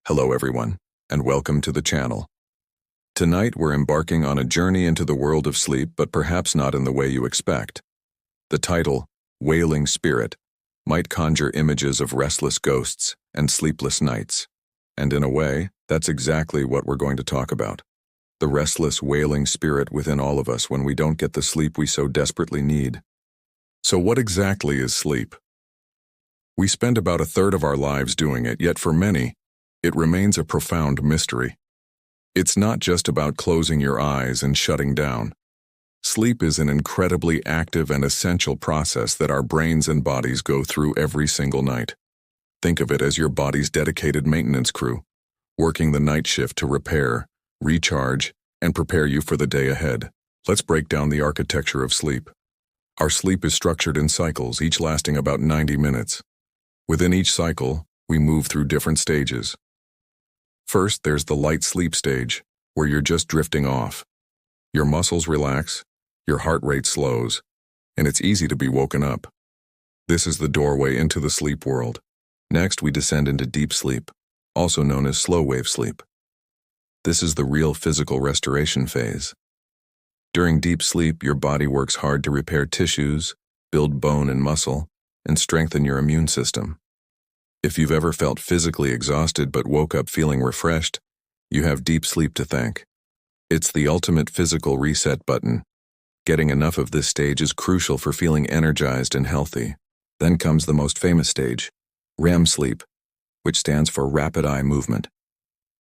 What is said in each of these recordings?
Hello everyone, and welcome to the channel. Tonight we're embarking on a journey into the world of sleep, but perhaps not in the way you expect. The title, Wailing Spirit, might conjure images of restless ghosts and sleepless nights. And in a way, that's exactly what we're going to talk about. The restless, wailing spirit within all of us when we don't get the sleep we so desperately need. So what exactly is sleep? We spend about a third of our lives doing it, yet for many, it remains a profound mystery. It's not just about closing your eyes and shutting down. Sleep is an incredibly active and essential process that our brains and bodies go through every single night. Think of it as your body's dedicated maintenance crew, working the night shift to repair, recharge, and prepare you for the day ahead. Let's break down the architecture of sleep. Our sleep is structured in cycles, each lasting about 90 minutes. Within each cycle, we move through different stages. First, there's the light sleep stage, where you're just drifting off. Your muscles relax, your heart rate slows, and it's easy to be woken up. This is the doorway into the sleep world. Next, we descend into deep sleep, also known as slow-wave sleep. This is the real physical restoration phase. During deep sleep, your body works hard to repair tissues, build bone and muscle, and strengthen your immune system. If you've ever felt physically exhausted but woke up feeling refreshed, you have deep sleep to thank. It's the ultimate physical reset button. Getting enough of this stage is crucial for feeling energized and healthy. Then comes the most famous stage, REM sleep, which stands for rapid eye movement.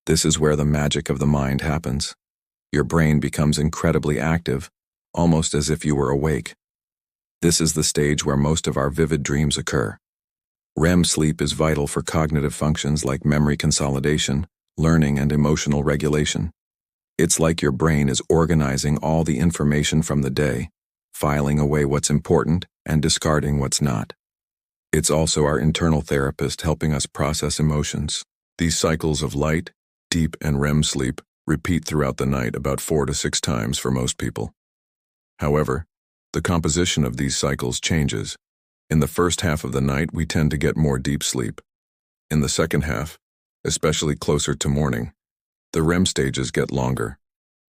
This is where the magic of the mind happens. Your brain becomes incredibly active, almost as if you were awake. This is the stage where most of our vivid dreams occur. REM sleep is vital for cognitive functions like memory consolidation, learning, and emotional regulation. It's like your brain is organizing all the information from the day, filing away what's important and discarding what's not. It's also our internal therapist helping us process emotions. These cycles of light, deep, and REM sleep repeat throughout the night about 4 to 6 times for most people. However, the composition of these cycles changes. In the first half of the night, we tend to get more deep sleep. In the second half, especially closer to morning, the REM stages get longer.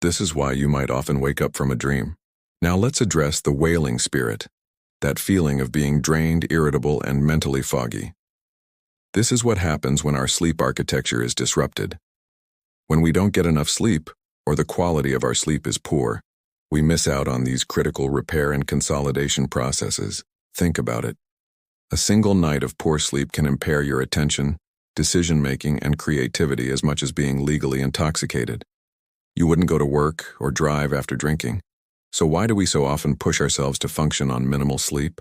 This is why you might often wake up from a dream. Now let's address the wailing spirit, that feeling of being drained, irritable, and mentally foggy. This is what happens when our sleep architecture is disrupted. When we don't get enough sleep, or the quality of our sleep is poor, we miss out on these critical repair and consolidation processes. Think about it. A single night of poor sleep can impair your attention, decision-making, and creativity as much as being legally intoxicated. You wouldn't go to work or drive after drinking. So why do we so often push ourselves to function on minimal sleep?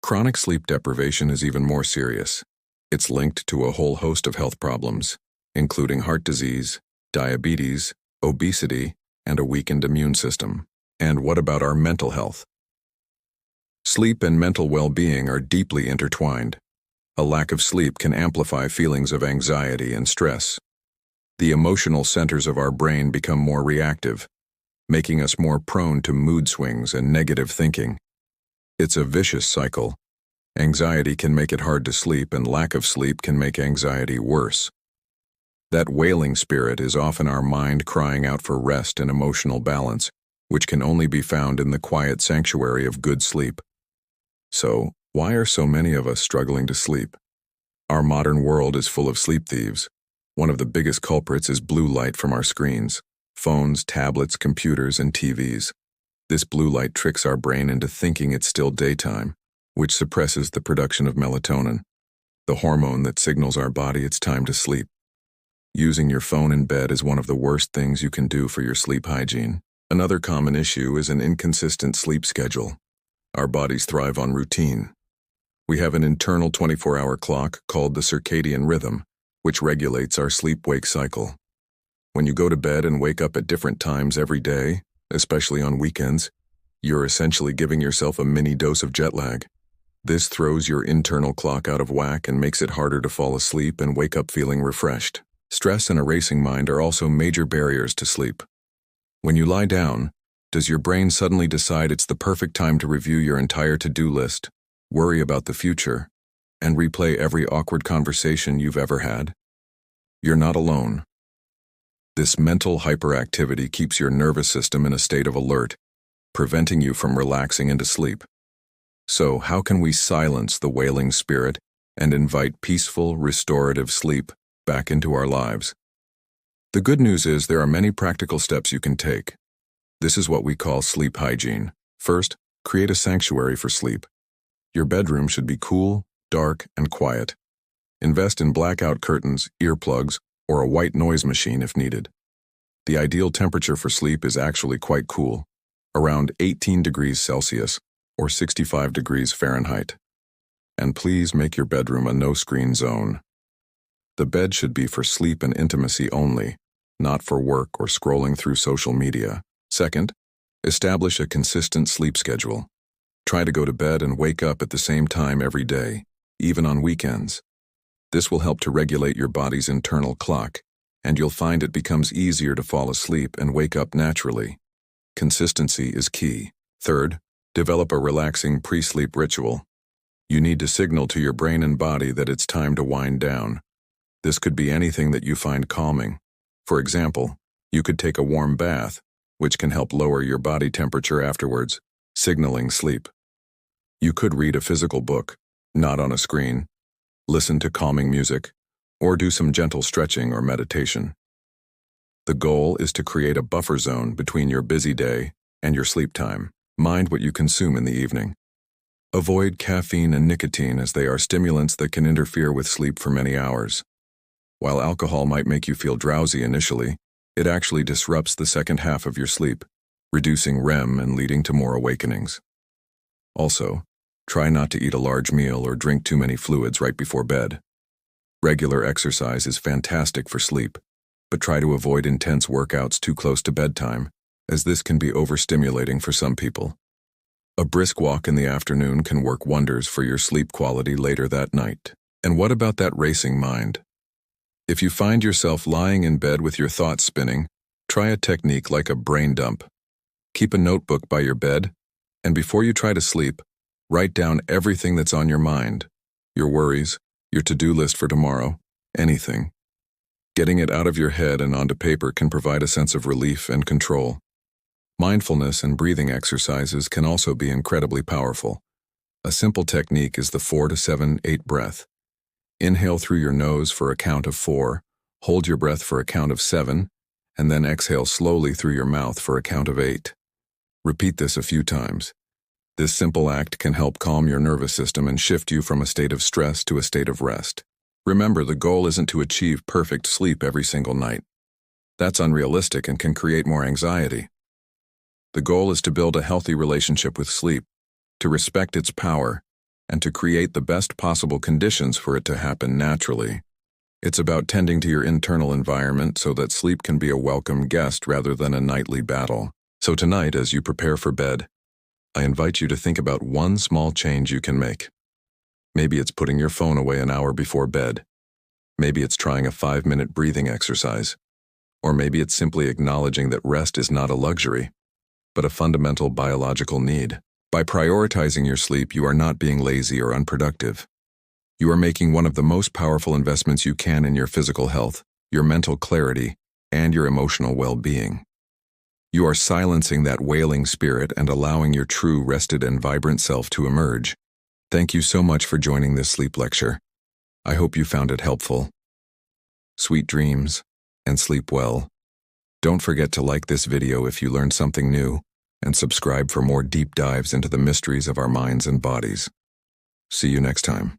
Chronic sleep deprivation is even more serious. It's linked to a whole host of health problems, including heart disease, diabetes, obesity, and a weakened immune system. And what about our mental health? Sleep and mental well-being are deeply intertwined. A lack of sleep can amplify feelings of anxiety and stress. The emotional centers of our brain become more reactive, making us more prone to mood swings and negative thinking. It's a vicious cycle. Anxiety can make it hard to sleep, and lack of sleep can make anxiety worse. That wailing spirit is often our mind crying out for rest and emotional balance, which can only be found in the quiet sanctuary of good sleep. So, why are so many of us struggling to sleep? Our modern world is full of sleep thieves. One of the biggest culprits is blue light from our screens, phones, tablets, computers, and TVs. This blue light tricks our brain into thinking it's still daytime, which suppresses the production of melatonin, the hormone that signals our body it's time to sleep. Using your phone in bed is one of the worst things you can do for your sleep hygiene. Another common issue is an inconsistent sleep schedule. Our bodies thrive on routine. We have an internal 24-hour clock called the circadian rhythm, which regulates our sleep-wake cycle. When you go to bed and wake up at different times every day, especially on weekends, you're essentially giving yourself a mini dose of jet lag. This throws your internal clock out of whack and makes it harder to fall asleep and wake up feeling refreshed. Stress and a racing mind are also major barriers to sleep. When you lie down, does your brain suddenly decide it's the perfect time to review your entire to-do list, worry about the future, and replay every awkward conversation you've ever had? You're not alone. This mental hyperactivity keeps your nervous system in a state of alert, preventing you from relaxing into sleep. So, how can we silence the wailing spirit and invite peaceful, restorative sleep back into our lives? The good news is there are many practical steps you can take. This is what we call sleep hygiene. First, create a sanctuary for sleep. Your bedroom should be cool, dark, and quiet. Invest in blackout curtains, earplugs, or a white noise machine if needed. The ideal temperature for sleep is actually quite cool, around 18 degrees Celsius or 65 degrees Fahrenheit. And please make your bedroom a no-screen zone. The bed should be for sleep and intimacy only, not for work or scrolling through social media. Second, establish a consistent sleep schedule. Try to go to bed and wake up at the same time every day, even on weekends. This will help to regulate your body's internal clock, and you'll find it becomes easier to fall asleep and wake up naturally. Consistency is key. Third, develop a relaxing pre-sleep ritual. You need to signal to your brain and body that it's time to wind down. This could be anything that you find calming. For example, you could take a warm bath, which can help lower your body temperature afterwards, signaling sleep. You could read a physical book, not on a screen, listen to calming music, or do some gentle stretching or meditation. The goal is to create a buffer zone between your busy day and your sleep time. Mind what you consume in the evening. Avoid caffeine and nicotine as they are stimulants that can interfere with sleep for many hours. While alcohol might make you feel drowsy initially, it actually disrupts the second half of your sleep, reducing REM and leading to more awakenings. Also, try not to eat a large meal or drink too many fluids right before bed. Regular exercise is fantastic for sleep, but try to avoid intense workouts too close to bedtime, as this can be overstimulating for some people. A brisk walk in the afternoon can work wonders for your sleep quality later that night. And what about that racing mind? If you find yourself lying in bed with your thoughts spinning, try a technique like a brain dump. Keep a notebook by your bed, and before you try to sleep, write down everything that's on your mind, your worries, your to-do list for tomorrow, anything. Getting it out of your head and onto paper can provide a sense of relief and control. Mindfulness and breathing exercises can also be incredibly powerful. A simple technique is the 4 to 7, 8 breath. Inhale through your nose for a count of 4, hold your breath for a count of 7, and then exhale slowly through your mouth for a count of 8. Repeat this a few times. This simple act can help calm your nervous system and shift you from a state of stress to a state of rest. Remember, the goal isn't to achieve perfect sleep every single night. That's unrealistic and can create more anxiety. The goal is to build a healthy relationship with sleep, to respect its power, and to create the best possible conditions for it to happen naturally. It's about tending to your internal environment so that sleep can be a welcome guest rather than a nightly battle. So tonight, as you prepare for bed, I invite you to think about one small change you can make. Maybe it's putting your phone away an hour before bed. Maybe it's trying a 5-minute breathing exercise. Or maybe it's simply acknowledging that rest is not a luxury, but a fundamental biological need. By prioritizing your sleep, you are not being lazy or unproductive. You are making one of the most powerful investments you can in your physical health, your mental clarity, and your emotional well-being. You are silencing that wailing spirit and allowing your true, rested, and vibrant self to emerge. Thank you so much for joining this sleep lecture. I hope you found it helpful. Sweet dreams, and sleep well. Don't forget to like this video if you learned something new, and subscribe for more deep dives into the mysteries of our minds and bodies. See you next time.